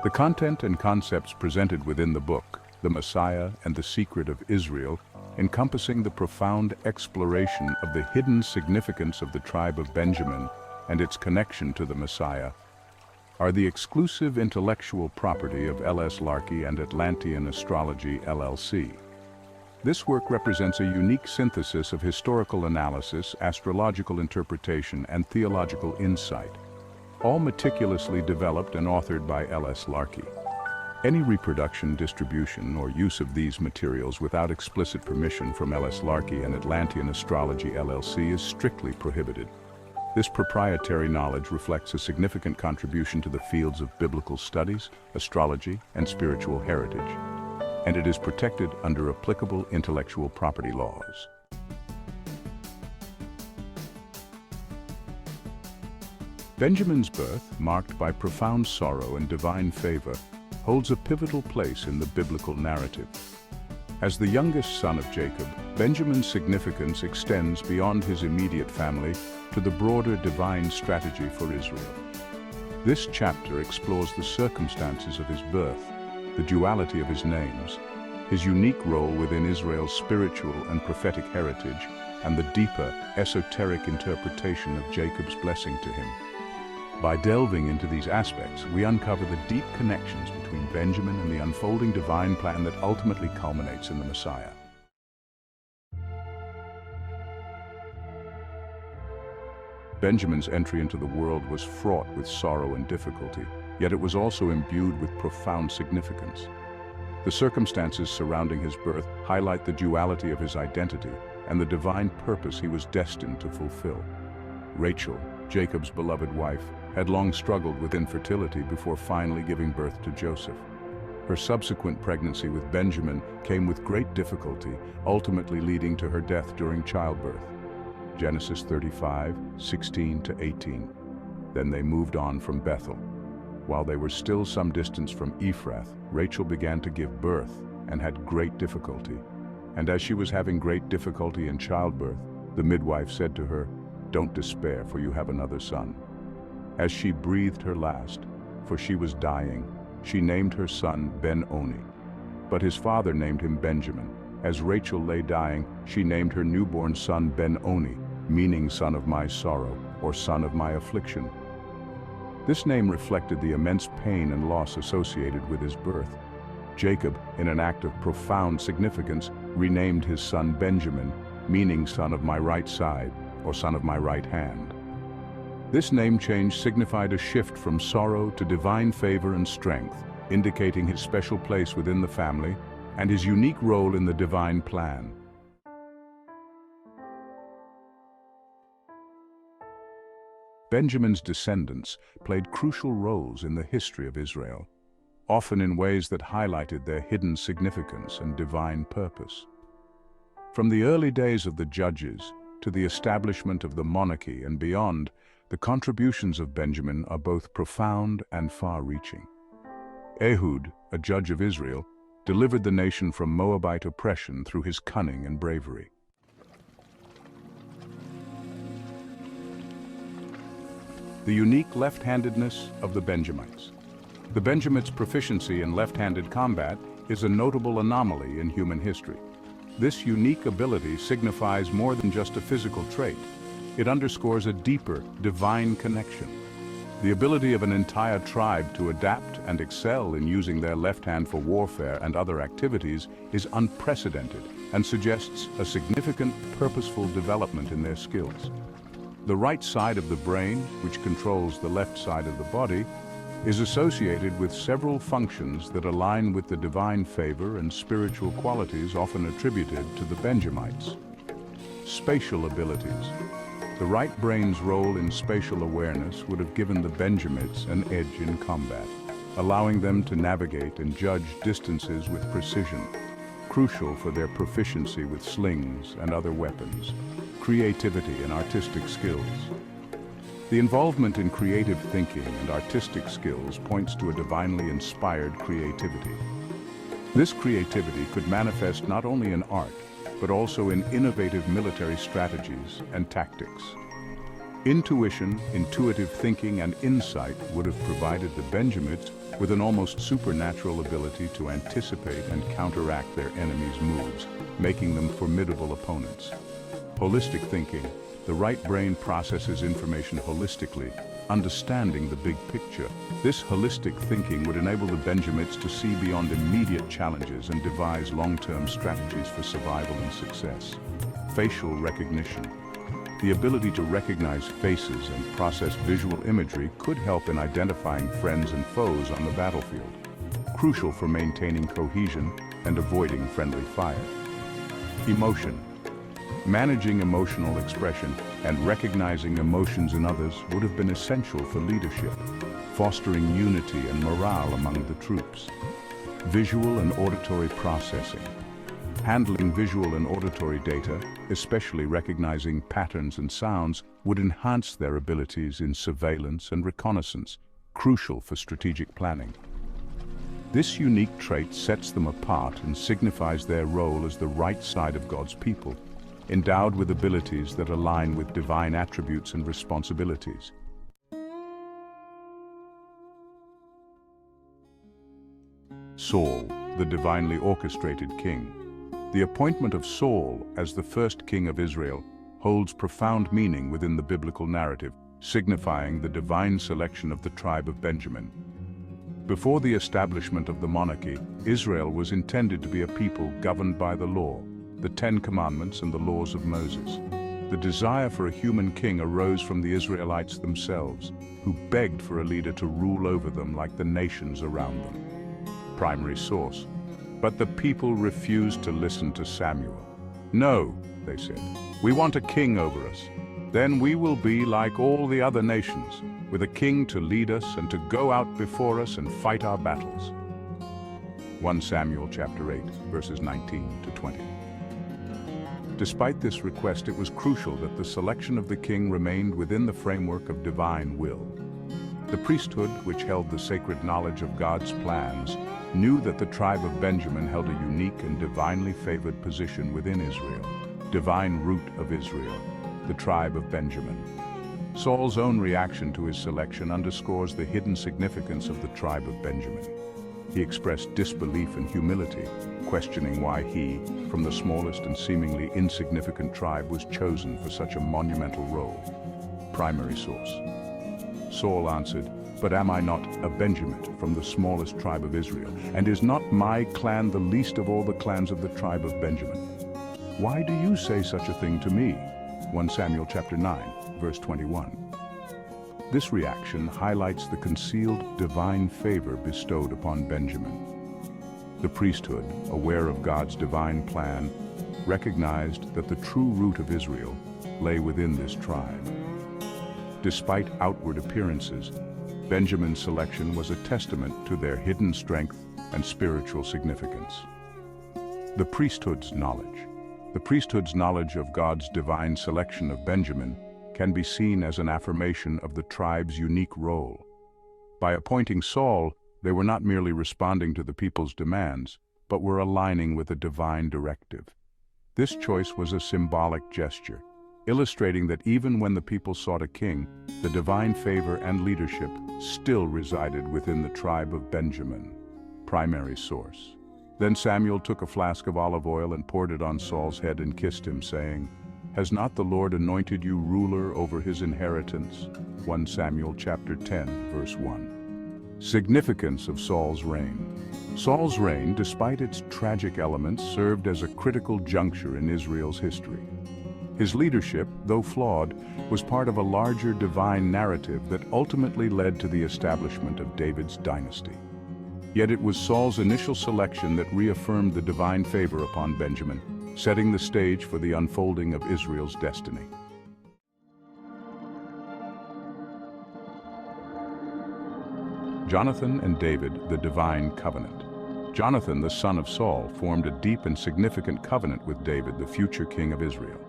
The content and concepts presented within the book, The Messiah and the Secret of Israel, encompassing the profound exploration of the hidden significance of the tribe of Benjamin and its connection to the Messiah, are the exclusive intellectual property of L.S. Larkey and Atlantean Astrology, LLC. This work represents a unique synthesis of historical analysis, astrological interpretation, and theological insight, all meticulously developed and authored by L.S. Larkey. Any reproduction, distribution, or use of these materials without explicit permission from L.S. Larkey and Atlantean Astrology, LLC is strictly prohibited. This proprietary knowledge reflects a significant contribution to the fields of biblical studies, astrology, and spiritual heritage, and it is protected under applicable intellectual property laws. Benjamin's birth, marked by profound sorrow and divine favor, holds a pivotal place in the biblical narrative. As the youngest son of Jacob, Benjamin's significance extends beyond his immediate family to the broader divine strategy for Israel. This chapter explores the circumstances of his birth, the duality of his names, his unique role within Israel's spiritual and prophetic heritage, and the deeper, esoteric interpretation of Jacob's blessing to him. By delving into these aspects, we uncover the deep connections between Benjamin and the unfolding divine plan that ultimately culminates in the Messiah. Benjamin's entry into the world was fraught with sorrow and difficulty, yet it was also imbued with profound significance. The circumstances surrounding his birth highlight the duality of his identity and the divine purpose he was destined to fulfill. Rachel, Jacob's beloved wife, had long struggled with infertility before finally giving birth to Joseph. Her subsequent pregnancy with Benjamin came with great difficulty, ultimately leading to her death during childbirth. Genesis 35:16-18. Then they moved on from Bethel. While they were still some distance from Ephrath, Rachel began to give birth and had great difficulty. And as she was having great difficulty in childbirth, the midwife said to her, "Don't despair, for you have another son." As she breathed her last, for she was dying, she named her son Ben-Oni. But his father named him Benjamin. As Rachel lay dying, she named her newborn son Ben-Oni, meaning son of my sorrow, or son of my affliction. This name reflected the immense pain and loss associated with his birth. Jacob, in an act of profound significance, renamed his son Benjamin, meaning son of my right side, or son of my right hand. This name change signified a shift from sorrow to divine favor and strength, indicating his special place within the family and his unique role in the divine plan. Benjamin's descendants played crucial roles in the history of Israel, often in ways that highlighted their hidden significance and divine purpose. From the early days of the Judges to the establishment of the monarchy and beyond, the contributions of Benjamin are both profound and far-reaching. Ehud, a judge of Israel, delivered the nation from Moabite oppression through his cunning and bravery. The unique left-handedness of the Benjamites. The Benjamites' proficiency in left-handed combat is a notable anomaly in human history. This unique ability signifies more than just a physical trait. It underscores a deeper, divine connection. The ability of an entire tribe to adapt and excel in using their left hand for warfare and other activities is unprecedented and suggests a significant, purposeful development in their skills. The right side of the brain, which controls the left side of the body, is associated with several functions that align with the divine favor and spiritual qualities often attributed to the Benjamites. Spatial abilities. The right brain's role in spatial awareness would have given the Benjamites an edge in combat, allowing them to navigate and judge distances with precision, crucial for their proficiency with slings and other weapons, creativity and artistic skills. The involvement in creative thinking and artistic skills points to a divinely inspired creativity. This creativity could manifest not only in art, but also in innovative military strategies and tactics. Intuitive thinking, and insight would have provided the Benjamites with an almost supernatural ability to anticipate and counteract their enemies' moves, making them formidable opponents. Holistic thinking. The right brain processes information holistically, understanding the big picture. This holistic thinking would enable the Benjamites to see beyond immediate challenges and devise long-term strategies for survival and success. Facial recognition. The ability to recognize faces and process visual imagery could help in identifying friends and foes on the battlefield, crucial for maintaining cohesion and avoiding friendly fire. Emotion. Managing emotional expression and recognizing emotions in others would have been essential for leadership, fostering unity and morale among the troops. Visual and auditory processing. Handling visual and auditory data, especially recognizing patterns and sounds, would enhance their abilities in surveillance and reconnaissance, crucial for strategic planning. This unique trait sets them apart and signifies their role as the right side of God's people, endowed with abilities that align with divine attributes and responsibilities. Saul, the divinely orchestrated king. The appointment of Saul as the first king of Israel holds profound meaning within the biblical narrative, signifying the divine selection of the tribe of Benjamin. Before the establishment of the monarchy, Israel was intended to be a people governed by the law, the Ten Commandments and the laws of Moses. The desire for a human king arose from the Israelites themselves, who begged for a leader to rule over them like the nations around them. Primary source. But the people refused to listen to Samuel. "No," they said, "we want a king over us. Then we will be like all the other nations, with a king to lead us and to go out before us and fight our battles." 1 Samuel chapter 8, verses 19 to 20. Despite this request, it was crucial that the selection of the king remained within the framework of divine will. The priesthood, which held the sacred knowledge of God's plans, knew that the tribe of Benjamin held a unique and divinely favored position within Israel. Divine root of Israel, the tribe of Benjamin. Saul's own reaction to his selection underscores the hidden significance of the tribe of Benjamin. He expressed disbelief and humility, questioning why he, from the smallest and seemingly insignificant tribe, was chosen for such a monumental role. Primary source. Saul answered, "But am I not a Benjamite from the smallest tribe of Israel? And is not my clan the least of all the clans of the tribe of Benjamin? Why do you say such a thing to me?" 1 Samuel chapter 9, verse 21. This reaction highlights the concealed divine favor bestowed upon Benjamin. The priesthood, aware of God's divine plan, recognized that the true root of Israel lay within this tribe. Despite outward appearances, Benjamin's selection was a testament to their hidden strength and spiritual significance. The priesthood's knowledge. The priesthood's knowledge of God's divine selection of Benjamin can be seen as an affirmation of the tribe's unique role. By appointing Saul, they were not merely responding to the people's demands, but were aligning with a divine directive. This choice was a symbolic gesture, illustrating that even when the people sought a king, the divine favor and leadership still resided within the tribe of Benjamin. Primary source. Then Samuel took a flask of olive oil and poured it on Saul's head and kissed him, saying, "Has not the Lord anointed you ruler over his inheritance?" 1 Samuel chapter 10, verse 1. Significance of Saul's reign. Saul's reign, despite its tragic elements, served as a critical juncture in Israel's history. His leadership, though flawed, was part of a larger divine narrative that ultimately led to the establishment of David's dynasty. Yet it was Saul's initial selection that reaffirmed the divine favor upon Benjamin, setting the stage for the unfolding of Israel's destiny. Jonathan and David, the divine covenant. Jonathan, the son of Saul, formed a deep and significant covenant with David, the future king of Israel.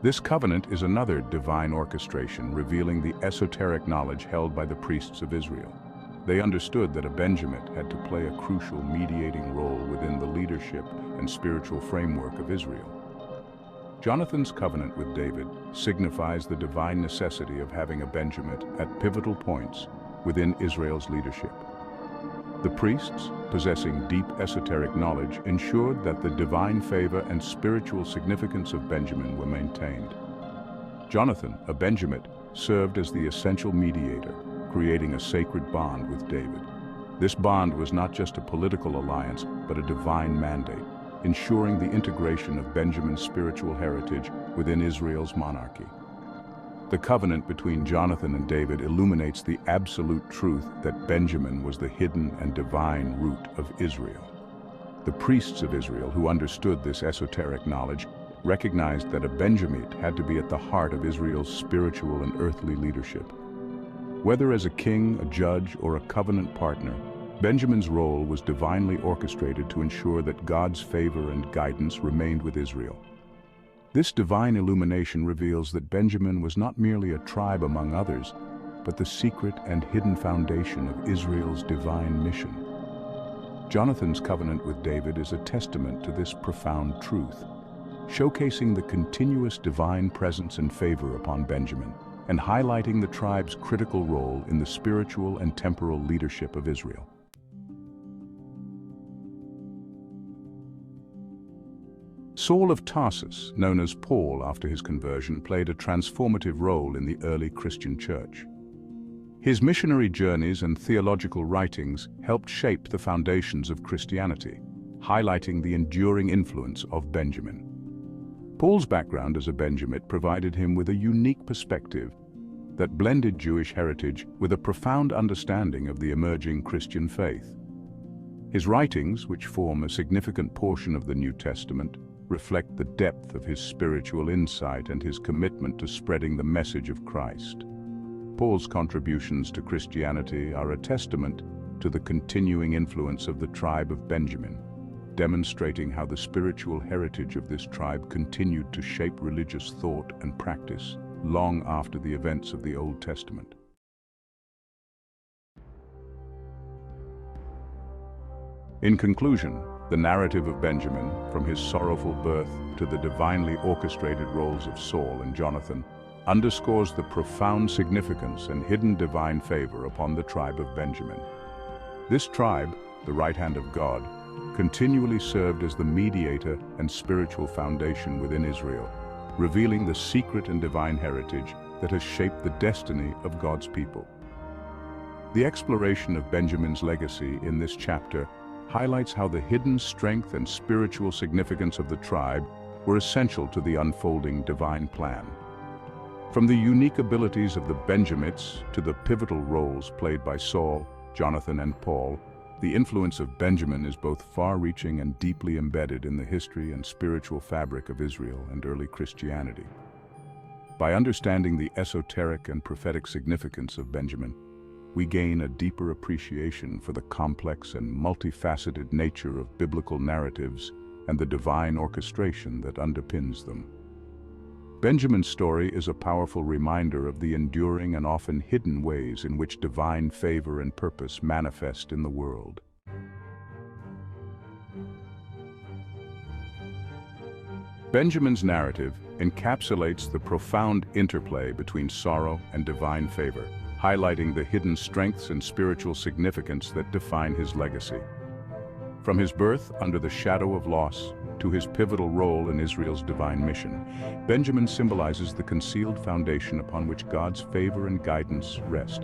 This covenant is another divine orchestration revealing the esoteric knowledge held by the priests of Israel. They understood that a Benjamite had to play a crucial mediating role within the leadership and spiritual framework of Israel. Jonathan's covenant with David signifies the divine necessity of having a Benjamite at pivotal points within Israel's leadership. The priests, possessing deep esoteric knowledge, ensured that the divine favor and spiritual significance of Benjamin were maintained. Jonathan, a Benjamite, served as the essential mediator, creating a sacred bond with David. This bond was not just a political alliance, but a divine mandate, ensuring the integration of Benjamin's spiritual heritage within Israel's monarchy. The covenant between Jonathan and David illuminates the absolute truth that Benjamin was the hidden and divine root of Israel. The priests of Israel, who understood this esoteric knowledge, recognized that a Benjamite had to be at the heart of Israel's spiritual and earthly leadership. Whether as a king, a judge, or a covenant partner, Benjamin's role was divinely orchestrated to ensure that God's favor and guidance remained with Israel. This divine illumination reveals that Benjamin was not merely a tribe among others, but the secret and hidden foundation of Israel's divine mission. Jonathan's covenant with David is a testament to this profound truth, showcasing the continuous divine presence and favor upon Benjamin, and highlighting the tribe's critical role in the spiritual and temporal leadership of Israel. Saul of Tarsus, known as Paul after his conversion, played a transformative role in the early Christian church. His missionary journeys and theological writings helped shape the foundations of Christianity, highlighting the enduring influence of Benjamin. Paul's background as a Benjamite provided him with a unique perspective that blended Jewish heritage with a profound understanding of the emerging Christian faith. His writings, which form a significant portion of the New Testament, reflect the depth of his spiritual insight and his commitment to spreading the message of Christ. Paul's contributions to Christianity are a testament to the continuing influence of the tribe of Benjamin, demonstrating how the spiritual heritage of this tribe continued to shape religious thought and practice long after the events of the Old Testament. In conclusion, the narrative of Benjamin, from his sorrowful birth to the divinely orchestrated roles of Saul and Jonathan, underscores the profound significance and hidden divine favor upon the tribe of Benjamin. This tribe, the right hand of God, continually served as the mediator and spiritual foundation within Israel, revealing the secret and divine heritage that has shaped the destiny of God's people. The exploration of Benjamin's legacy in this chapter highlights how the hidden strength and spiritual significance of the tribe were essential to the unfolding divine plan. From the unique abilities of the Benjamites to the pivotal roles played by Saul, Jonathan, and Paul, the influence of Benjamin is both far-reaching and deeply embedded in the history and spiritual fabric of Israel and early Christianity. By understanding the esoteric and prophetic significance of Benjamin, we gain a deeper appreciation for the complex and multifaceted nature of biblical narratives and the divine orchestration that underpins them. Benjamin's story is a powerful reminder of the enduring and often hidden ways in which divine favor and purpose manifest in the world. Benjamin's narrative encapsulates the profound interplay between sorrow and divine favor, highlighting the hidden strengths and spiritual significance that define his legacy. From his birth under the shadow of loss to his pivotal role in Israel's divine mission, Benjamin symbolizes the concealed foundation upon which God's favor and guidance rest,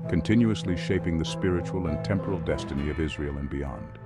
continuously shaping the spiritual and temporal destiny of Israel and beyond.